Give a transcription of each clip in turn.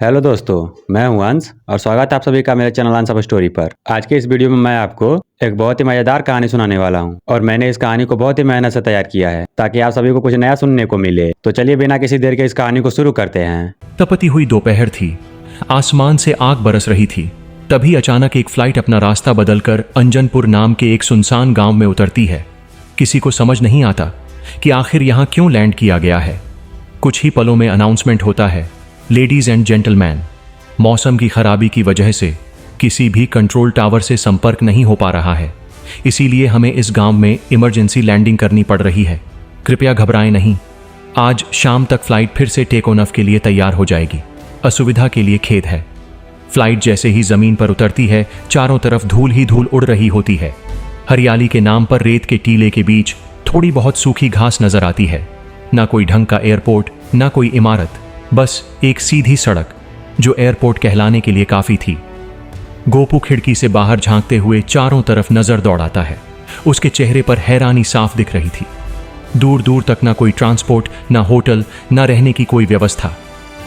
Hello दोस्तों, मैं हूं अंश और स्वागत है आप सभी का मेरे चैनल अंश ऑफ स्टोरी पर। आज के इस वीडियो में मैं आपको एक बहुत ही मजेदार कहानी सुनाने वाला हूं और मैंने इस कहानी को बहुत ही मेहनत से तैयार किया है ताकि आप सभी को कुछ नया सुनने को मिले। तो चलिए बिना किसी देर के इस कहानी को शुरू करते हैं। तपती हुई दोपहर थी। आसमान से आग बरस रही थी। तभी अचानक एक फ्लाइट अपना रास्ता बदलकर अंजनपुर नाम के एक सुनसान गांव में उतरती है। किसी को समझ नहीं आता कि आखिर यहां क्यों लैंड किया गया है। कुछ ही पलों में अनाउंसमेंट होता है, लेडीज एंड जेंटलमैन, मौसम की खराबी की वजह से किसी भी कंट्रोल टावर से संपर्क नहीं हो पा रहा है, इसीलिए हमें इस गांव में इमरजेंसी लैंडिंग करनी पड़ रही है। कृपया घबराएं नहीं, आज शाम तक फ्लाइट फिर से टेक ऑन ऑफ के लिए तैयार हो जाएगी। असुविधा के लिए खेद है। फ्लाइट जैसे ही जमीन पर उतरती है, चारों तरफ धूल ही धूल उड़ रही होती है। हरियाली के नाम पर रेत के टीले के बीच थोड़ी बहुत सूखी घास नजर आती है। ना कोई ढंग का एयरपोर्ट, ना कोई इमारत, बस एक सीधी सड़क जो एयरपोर्ट कहलाने के लिए काफी थी। गोपू खिड़की से बाहर झांकते हुए चारों तरफ नजर दौड़ाता है। उसके चेहरे पर हैरानी साफ दिख रही थी। दूर दूर तक ना कोई ट्रांसपोर्ट, ना होटल, ना रहने की कोई व्यवस्था।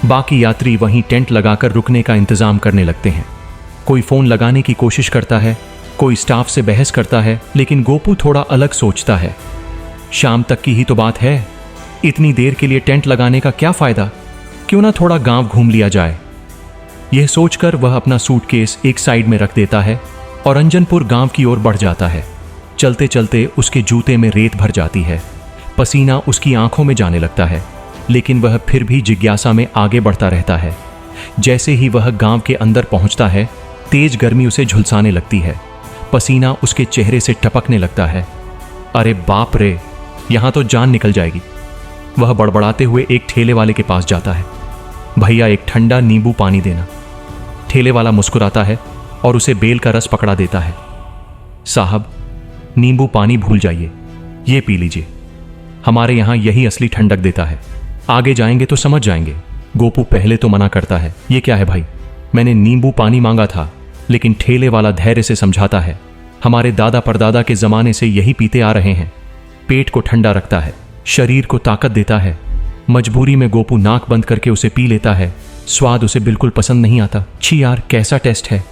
बाकी यात्री वहीं टेंट लगाकर रुकने का इंतजाम करने लगते हैं। कोई फोन लगाने की कोशिश करता है, कोई स्टाफ से बहस करता है, लेकिन गोपू थोड़ा अलग सोचता है। शाम तक की ही तो बात है, इतनी देर के लिए टेंट लगाने का क्या फायदा? क्यों ना थोड़ा गांव घूम लिया जाए। यह सोचकर वह अपना सूटकेस एक साइड में रख देता है और अंजनपुर गांव की ओर बढ़ जाता है। चलते चलते उसके जूते में रेत भर जाती है। पसीना उसकी आंखों में जाने लगता है, लेकिन वह फिर भी जिज्ञासा में आगे बढ़ता रहता है। जैसे ही वह गांव के अंदर पहुंचता है, तेज गर्मी उसे झुलसाने लगती है। पसीना उसके चेहरे से टपकने लगता है। अरे बाप रे, यहां तो जान निकल जाएगी। वह बड़बड़ाते हुए एक ठेले वाले के पास जाता है। भैया, एक ठंडा नींबू पानी देना। ठेले वाला मुस्कुराता है और उसे बेल का रस पकड़ा देता है। साहब, नींबू पानी भूल जाइए, ये पी लीजिए। हमारे यहां यही असली ठंडक देता है। आगे जाएंगे तो समझ जाएंगे। गोपू पहले तो मना करता है। ये क्या है भाई, मैंने नींबू पानी मांगा था। लेकिन ठेले वाला धैर्य से समझाता है, हमारे दादा परदादा के जमाने से यही पीते आ रहे हैं। पेट को ठंडा रखता है, शरीर को ताकत देता है। मजबूरी में गोपू नाक बंद करके उसे पी लेता है। स्वाद उसे बिल्कुल पसंद नहीं आता। छी यार, कैसा टेस्ट है।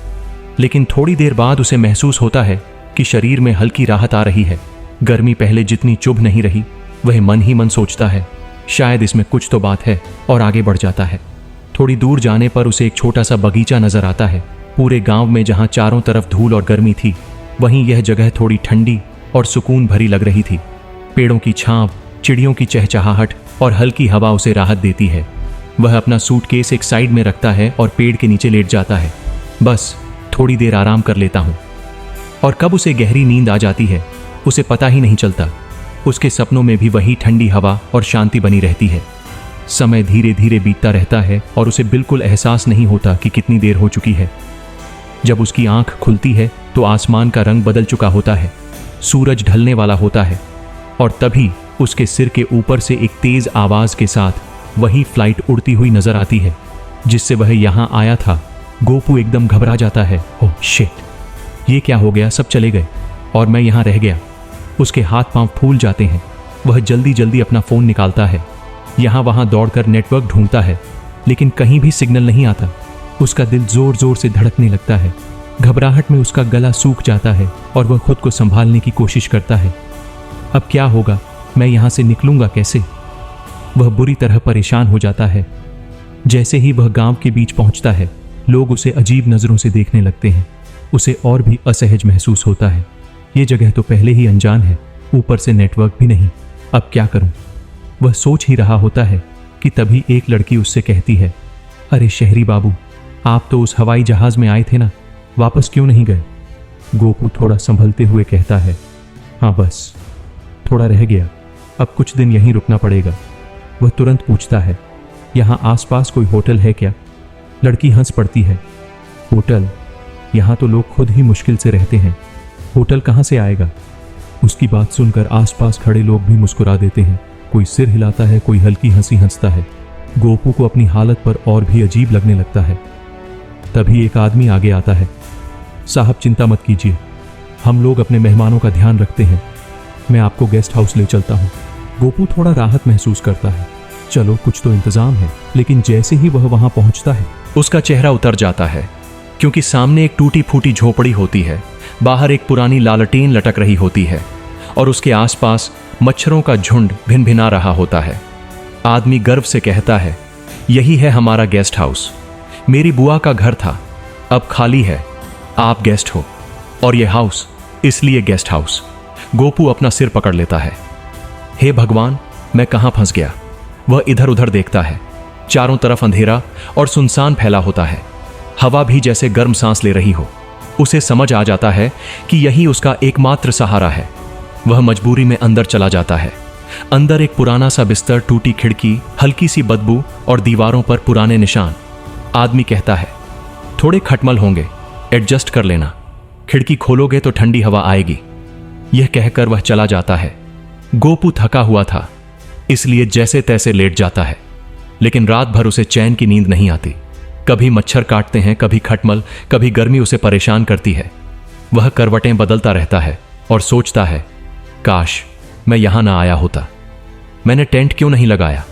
लेकिन थोड़ी देर बाद उसे महसूस होता है कि शरीर में हल्की राहत आ रही है। गर्मी पहले जितनी चुभ नहीं रही। वह मन ही मन सोचता है, शायद इसमें कुछ तो बात है, और आगे बढ़ जाता है। थोड़ी दूर जाने पर उसे एक छोटा सा बगीचा नजर आता है। पूरे गांव में जहां चारों तरफ धूल और गर्मी थी, वहीं यह जगह थोड़ी ठंडी और सुकून भरी लग रही थी। पेड़ों की छांव, चिड़ियों की चहचहाहट और हल्की हवा उसे राहत देती है। वह अपना सूटकेस एक साइड में रखता है और पेड़ के नीचे लेट जाता है। बस थोड़ी देर आराम कर लेता हूं। और कब उसे गहरी नींद आ जाती है, उसे पता ही नहीं चलता। उसके सपनों में भी वही ठंडी हवा और शांति बनी रहती है। समय धीरे धीरे बीतता रहता है और उसे बिल्कुल एहसास नहीं होता कि कितनी देर हो चुकी है। जब उसकी आंख खुलती है तो आसमान का रंग बदल चुका होता है। सूरज ढलने वाला होता है और तभी उसके सिर के ऊपर से एक तेज आवाज के साथ वही फ्लाइट उड़ती हुई नजर आती है जिससे वह यहां आया था। गोपू एकदम घबरा जाता है। ओह शिट, ये क्या हो गया? सब चले गए और मैं यहां रह गया। उसके हाथ पांव फूल जाते हैं। वह जल्दी जल्दी अपना फोन निकालता है। यहां वहां दौड़कर नेटवर्क ढूंढता है, लेकिन कहीं भी सिग्नल नहीं आता। उसका दिल जोर जोर से धड़कने लगता है। घबराहट में उसका गला सूख जाता है और वह खुद को संभालने की कोशिश करता है। अब क्या होगा? मैं यहां से निकलूंगा कैसे? वह बुरी तरह परेशान हो जाता है। जैसे ही वह गांव के बीच पहुंचता है, लोग उसे अजीब नजरों से देखने लगते हैं। उसे और भी असहज महसूस होता है। ये जगह तो पहले ही अनजान है, ऊपर से नेटवर्क भी नहीं। अब क्या करूं? वह सोच ही रहा होता है कि तभी एक लड़की उससे कहती है, अरे शहरी बाबू, आप तो उस हवाई जहाज में आए थे ना, वापस क्यों नहीं गए? गोपू थोड़ा संभलते हुए कहता है, हाँ बस थोड़ा रह गया, अब कुछ दिन यहीं रुकना पड़ेगा। वह तुरंत पूछता है, यहाँ आसपास कोई होटल है क्या? लड़की हंस पड़ती है, होटल? यहाँ तो लोग खुद ही मुश्किल से रहते हैं, होटल कहाँ से आएगा? उसकी बात सुनकर आसपास खड़े लोग भी मुस्कुरा देते हैं। कोई सिर हिलाता है, कोई हल्की हंसी हंसता है। गोपू को अपनी हालत पर और भी अजीब लगने लगता है। तभी एक आदमी आगे आता है। साहब चिंता मत कीजिए, हम लोग अपने मेहमानों का ध्यान रखते हैं, मैं आपको गेस्ट हाउस ले चलता हूँ। गोपू थोड़ा राहत महसूस करता है। चलो कुछ तो इंतजाम है। लेकिन जैसे ही वह वहां पहुंचता है, उसका चेहरा उतर जाता है, क्योंकि सामने एक टूटी फूटी झोपड़ी होती है, बाहर एक पुरानी लालटेन लटक रही होती है और उसके आसपास मच्छरों का झुंड भिनभिना रहा होता है। आदमी गर्व से कहता है, यही है हमारा गेस्ट हाउस। मेरी बुआ का घर था, अब खाली है, आप गेस्ट हो, और यह हाउस इसलिए गेस्ट हाउस। गोपू अपना सिर पकड़ लेता है। हे भगवान, मैं कहां फंस गया। वह इधर उधर देखता है। चारों तरफ अंधेरा और सुनसान फैला होता है। हवा भी जैसे गर्म सांस ले रही हो। उसे समझ आ जाता है कि यही उसका एकमात्र सहारा है। वह मजबूरी में अंदर चला जाता है। अंदर एक पुराना सा बिस्तर, टूटी खिड़की, हल्की सी बदबू और दीवारों पर पुराने निशान। आदमी कहता है, थोड़े खटमल होंगे, एडजस्ट कर लेना। खिड़की खोलोगे तो ठंडी हवा आएगी। यह कहकर वह चला जाता है। गोपू थका हुआ था, इसलिए जैसे तैसे लेट जाता है, लेकिन रात भर उसे चैन की नींद नहीं आती। कभी मच्छर काटते हैं, कभी खटमल, कभी गर्मी उसे परेशान करती है। वह करवटें बदलता रहता है और सोचता है, काश मैं यहां ना आया होता। मैंने टेंट क्यों नहीं लगाया।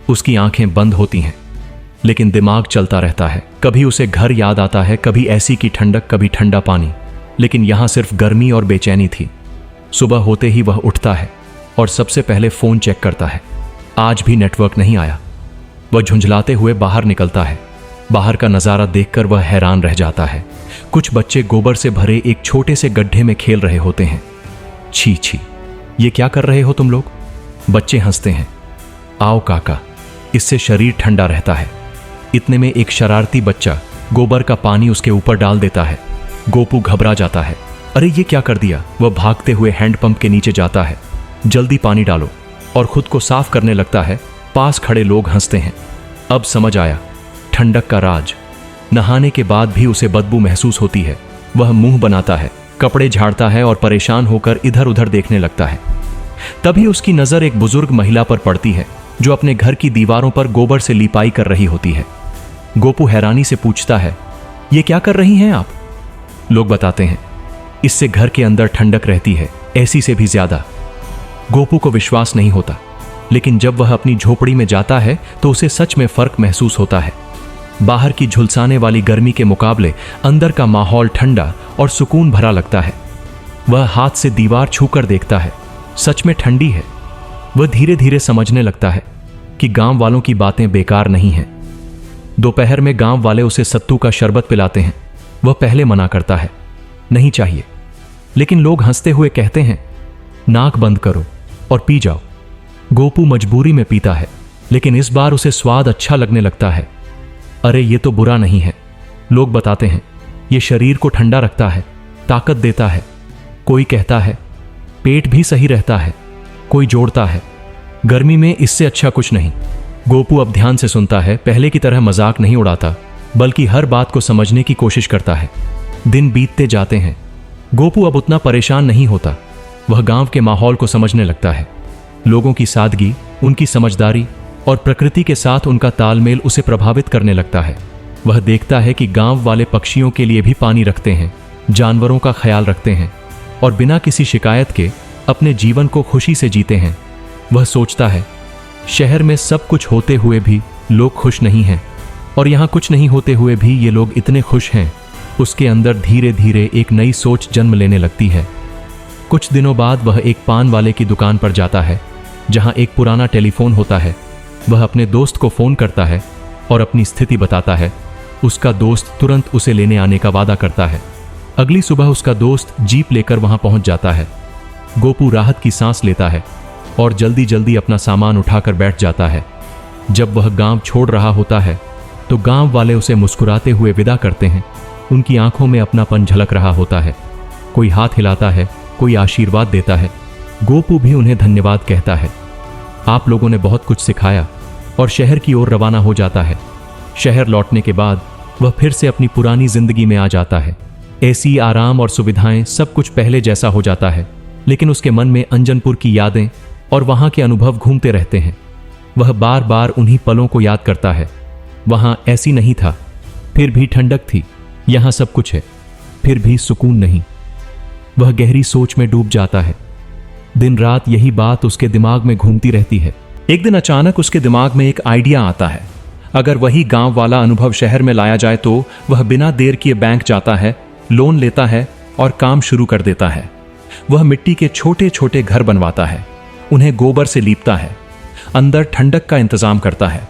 उसकी आंखें बंद होती हैं, लेकिन दिमाग चलता रहता है। कभी उसे घर याद आता है, कभी ऐसी की ठंडक, कभी ठंडा पानी, लेकिन यहां सिर्फ गर्मी और बेचैनी थी। सुबह होते ही वह उठता है और सबसे पहले फोन चेक करता है। आज भी नेटवर्क नहीं आया। वह झुंझलाते हुए बाहर निकलता है। बाहर का नजारा देखकर वह हैरान रह जाता है। कुछ बच्चे गोबर से भरे एक छोटे से गड्ढे में खेल रहे होते हैं। छी छी, ये क्या कर रहे हो तुम लोग। बच्चे हंसते हैं। आओ काका, इससे शरीर ठंडा रहता है। इतने में एक शरारती बच्चा गोबर का पानी उसके ऊपर डाल देता है। गोपू घबरा जाता है। अरे ये क्या कर दिया। वह भागते हुए हैंडपंप के नीचे जाता है। जल्दी पानी डालो, और खुद को साफ करने लगता है। पास खड़े लोग हंसते हैं। अब समझ आया, ठंडक का राज। नहाने के बाद भी उसे बदबू महसूस होती है। वह मुंह बनाता है, कपड़े झाड़ता है और परेशान होकर इधर उधर देखने लगता है। तभी उसकी नजर एक बुजुर्ग महिला पर पड़ती है, जो अपने घर की दीवारों पर गोबर से लिपाई कर रही होती है। गोपू हैरानी से पूछता है, ये क्या कर रही हैं आप। लोग बताते हैं, इससे घर के अंदर ठंडक रहती है, ऐसी से भी ज्यादा। गोपू को विश्वास नहीं होता, लेकिन जब वह अपनी झोपड़ी में जाता है तो उसे सच में फर्क महसूस होता है। बाहर की झुलसाने वाली गर्मी के मुकाबले अंदर का माहौल ठंडा और सुकून भरा लगता है। वह हाथ से दीवार छूकर देखता है, सच में ठंडी है। वह धीरे धीरे समझने लगता है कि गांव वालों की बातें बेकार नहीं हैं। दोपहर में गांव वाले उसे सत्तू का शरबत पिलाते हैं। वह पहले मना करता है, नहीं चाहिए, लेकिन लोग हंसते हुए कहते हैं, नाक बंद करो और पी जाओ। गोपू मजबूरी में पीता है, लेकिन इस बार उसे स्वाद अच्छा लगने लगता है। अरे ये तो बुरा नहीं है। लोग बताते हैं, ये शरीर को ठंडा रखता है, ताकत देता है। कोई कहता है पेट भी सही रहता है, कोई जोड़ता है गर्मी में इससे अच्छा कुछ नहीं। गोपू अब ध्यान से सुनता है, पहले की तरह मजाक नहीं उड़ाता, बल्कि हर बात को समझने की कोशिश करता है। दिन बीतते जाते हैं। गोपू अब उतना परेशान नहीं होता। वह गांव के माहौल को समझने लगता है। लोगों की सादगी, उनकी समझदारी और प्रकृति के साथ उनका तालमेल उसे प्रभावित करने लगता है। वह देखता है कि गांव वाले पक्षियों के लिए भी पानी रखते हैं, जानवरों का ख्याल रखते हैं और बिना किसी शिकायत के अपने जीवन को खुशी से जीते हैं। वह सोचता है, शहर में सब कुछ होते हुए भी लोग खुश नहीं हैं, और यहाँ कुछ नहीं होते हुए भी ये लोग इतने खुश हैं। उसके अंदर धीरे धीरे एक नई सोच जन्म लेने लगती है। कुछ दिनों बाद वह एक पान वाले की दुकान पर जाता है, जहाँ एक पुराना टेलीफोन होता है। वह अपने दोस्त को फोन करता है और अपनी स्थिति बताता है। उसका दोस्त तुरंत उसे लेने आने का वादा करता है। अगली सुबह उसका दोस्त जीप लेकर वहां पहुंच जाता है। गोपू राहत की सांस लेता है और जल्दी जल्दी अपना सामान उठाकर बैठ जाता है। जब वह गांव छोड़ रहा होता है तो गांव वाले उसे मुस्कुराते हुए विदा करते हैं। उनकी आंखों में अपनापन झलक रहा होता है। कोई हाथ हिलाता है, कोई आशीर्वाद देता है। गोपू भी उन्हें धन्यवाद कहता है। आप लोगों ने बहुत कुछ सिखाया, और शहर की ओर रवाना हो जाता है। शहर लौटने के बाद वह फिर से अपनी पुरानी जिंदगी में आ जाता है। ऐसी आराम और सुविधाएं, सब कुछ पहले जैसा हो जाता है, लेकिन उसके मन में अंजनपुर की यादें और वहां के अनुभव घूमते रहते हैं। वह बार बार उन्हीं पलों को याद करता है। वहां ऐसी नहीं था, फिर भी ठंडक थी। यहां सब कुछ है, फिर भी सुकून नहीं। वह गहरी सोच में डूब जाता है। दिन रात यही बात उसके दिमाग में घूमती रहती है। एक दिन अचानक उसके दिमाग में एक आइडिया आता है। अगर वही गांव वाला अनुभव शहर में लाया जाए तो वह बिना देर किए बैंक जाता है, लोन लेता है और काम शुरू कर देता है। वह मिट्टी के छोटे छोटे घर बनवाता है, उन्हें गोबर से लीपता है, अंदर ठंडक का इंतजाम करता है,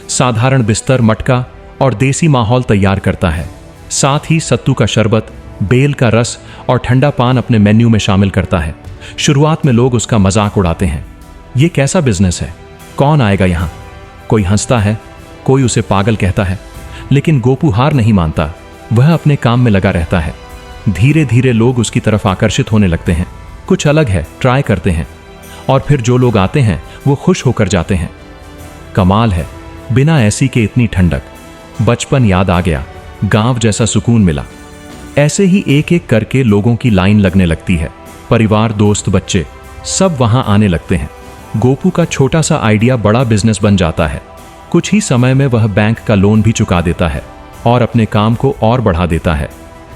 साधारण बिस्तर, मटका और देसी माहौल तैयार करता है। साथ ही सत्तू का शरबत, बेल का रस और ठंडा पान अपने मेन्यू में शामिल करता है। शुरुआत में लोग उसका मजाक उड़ाते हैं, ये कैसा बिजनेस है, कौन आएगा यहाँ। कोई हंसता है, कोई उसे पागल कहता है, लेकिन गोपू हार नहीं मानता। वह अपने काम में लगा रहता है। धीरे धीरे लोग उसकी तरफ आकर्षित होने लगते हैं। कुछ अलग है, ट्राई करते हैं, और फिर जो लोग आते हैं वो खुश होकर जाते हैं। कमाल है, बिना एसी के इतनी ठंडक। बचपन याद आ गया, गांव जैसा सुकून मिला। ऐसे ही एक एक करके लोगों की लाइन लगने लगती है। परिवार, दोस्त, बच्चे सब वहां आने लगते हैं। गोपू का छोटा सा आइडिया बड़ा बिजनेस बन जाता है। कुछ ही समय में वह बैंक का लोन भी चुका देता है और अपने काम को और बढ़ा देता है।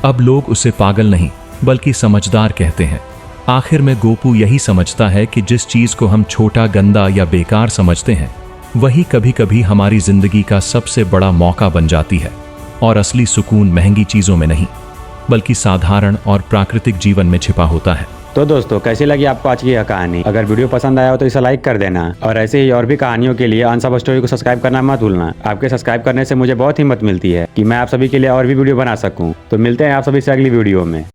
अब लोग उसे पागल नहीं बल्कि समझदार कहते हैं। आखिर में गोपू यही समझता है कि जिस चीज को हम छोटा, गंदा या बेकार समझते हैं वही कभी कभी हमारी जिंदगी का सबसे बड़ा मौका बन जाती है। और असली सुकून महंगी चीजों में नहीं बल्कि साधारण और प्राकृतिक जीवन में छिपा होता है। तो दोस्तों, कैसी लगी आपको आज की यह कहानी? अगर वीडियो पसंद आया हो तो इसे लाइक कर देना, और ऐसे ही और भी कहानियों के लिए अनसब स्टोरी को सब्सक्राइब करना मत भूलना। आपके सब्सक्राइब करने से मुझे बहुत हिम्मत मिलती है कि मैं आप सभी के लिए और भी वीडियो बना सकूं। तो मिलते हैं आप सभी से अगली वीडियो में।